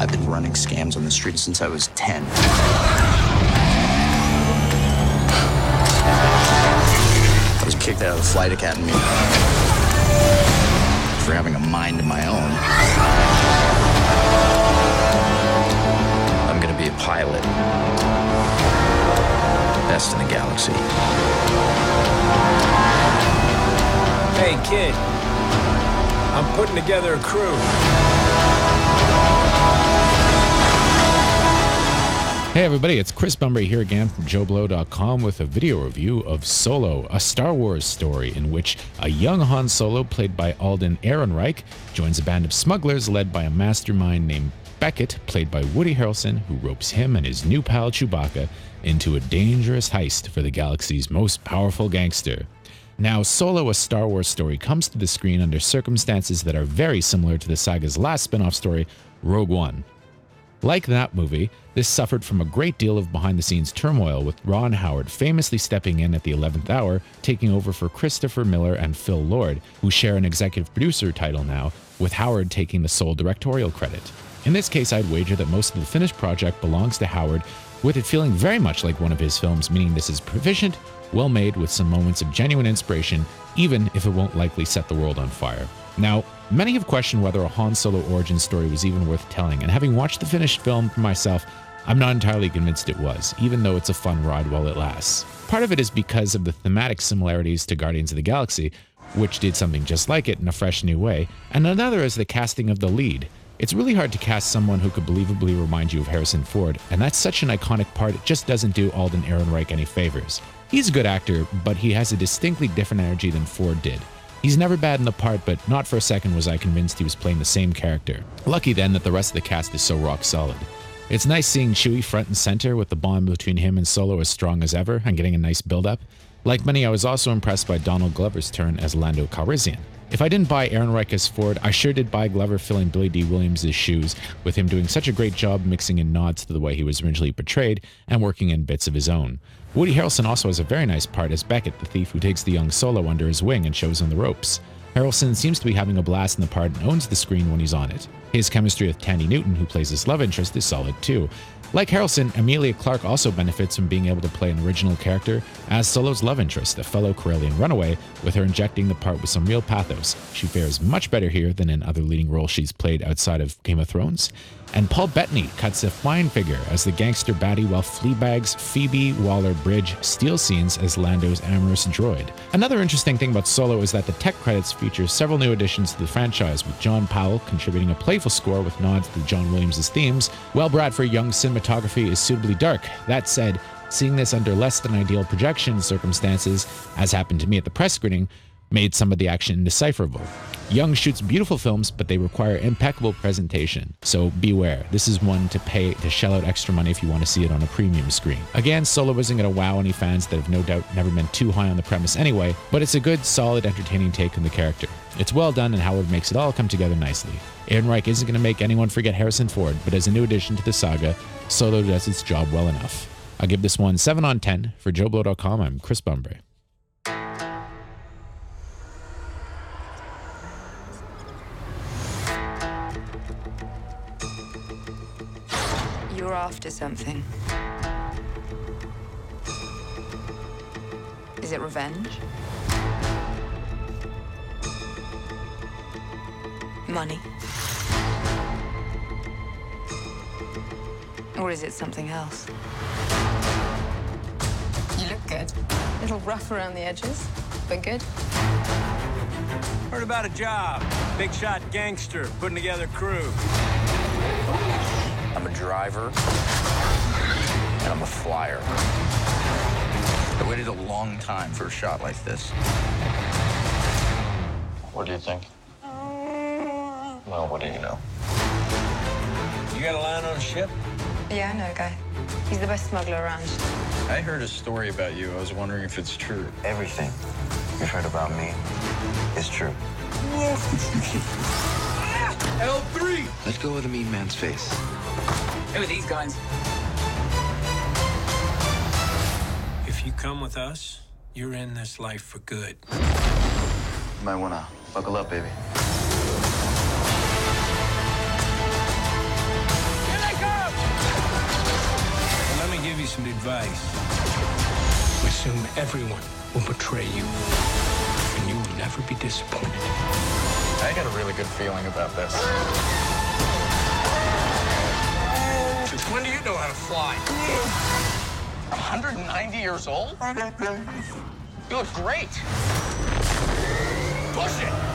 I've been running scams on the street since I was 10. I was kicked out of the flight academy for having a mind of my own. I'm gonna be a pilot. Best in the galaxy. Hey, kid. I'm putting together a crew. Hey everybody, it's Chris Bunbury here again from JoBlo.com with a video review of Solo, a Star Wars story in which a young Han Solo, played by Alden Ehrenreich, joins a band of smugglers led by a mastermind named Beckett, played by Woody Harrelson, who ropes him and his new pal Chewbacca into a dangerous heist for the galaxy's most powerful gangster. Now, Solo, a Star Wars story, comes to the screen under circumstances that are very similar to the saga's last spin-off story, Rogue One. Like that movie, this suffered from a great deal of behind-the-scenes turmoil, with Ron Howard famously stepping in at the 11th hour, taking over for Christopher Miller and Phil Lord, who share an executive producer title now, with Howard taking the sole directorial credit. In this case, I'd wager that most of the finished project belongs to Howard, with it feeling very much like one of his films, meaning this is proficient, well-made, with some moments of genuine inspiration, even if it won't likely set the world on fire. Now, many have questioned whether a Han Solo origin story was even worth telling, and having watched the finished film for myself, I'm not entirely convinced it was, even though it's a fun ride while it lasts. Part of it is because of the thematic similarities to Guardians of the Galaxy, which did something just like it in a fresh new way, and another is the casting of the lead. It's really hard to cast someone who could believably remind you of Harrison Ford, and that's such an iconic part it just doesn't do Alden Ehrenreich any favors. He's a good actor, but he has a distinctly different energy than Ford did. He's never bad in the part, but not for a second was I convinced he was playing the same character. Lucky then that the rest of the cast is so rock solid. It's nice seeing Chewie front and center, with the bond between him and Solo as strong as ever and getting a nice build-up. Like many, I was also impressed by Donald Glover's turn as Lando Calrissian. If I didn't buy Ehrenreich as Ford, I sure did buy Glover filling Billy D. Williams' shoes, with him doing such a great job mixing in nods to the way he was originally portrayed and working in bits of his own. Woody Harrelson also has a very nice part as Beckett, the thief who takes the young Solo under his wing and shows him the ropes. Harrelson seems to be having a blast in the part and owns the screen when he's on it. His chemistry with Tandy Newton, who plays his love interest, is solid too. Like Harrelson, Emilia Clarke also benefits from being able to play an original character as Solo's love interest, a fellow Corellian runaway, with her injecting the part with some real pathos. She fares much better here than in other leading roles she's played outside of Game of Thrones. And Paul Bettany cuts a fine figure as the gangster baddie, while Fleabag's Phoebe Waller-Bridge steals scenes as Lando's amorous droid. Another interesting thing about Solo is that the tech credits feature several new additions to the franchise, with John Powell contributing a playful score with nods to John Williams' themes, while Brad for young cinematography is suitably dark. That said, seeing this under less than ideal projection circumstances, as happened to me at the press screening, made some of the action indecipherable. Young shoots beautiful films, but they require impeccable presentation. So beware, this is one to pay to shell out extra money if you want to see it on a premium screen. Again, Solo isn't going to wow any fans that have no doubt never been too high on the premise anyway, but it's a good, solid, entertaining take on the character. It's well done, and Howard makes it all come together nicely. Ehrenreich isn't going to make anyone forget Harrison Ford, but as a new addition to the saga, Solo does its job well enough. I'll give this one 7 on 10. For JoBlo.com, I'm Chris Bunbury. You're after something. Is it revenge? Money? Or is it something else? You look good. A little rough around the edges, but good. Heard about a job. Big shot gangster, putting together a crew. I'm a driver, and I'm a flyer. I waited a long time for a shot like this. What do you think? Well, what do you know? You got a line on a ship? Yeah, I know a guy. He's the best smuggler around. I heard a story about you. I was wondering if it's true. Everything you've heard about me is true. L3! Let go of the mean man's face. Who are these guys? If you come with us, you're in this life for good. You might want to buckle up, baby. Everyone will betray you, and you will never be disappointed. I got a really good feeling about this. Since when do you know how to fly? I'm 190 years old? You look great. Push it!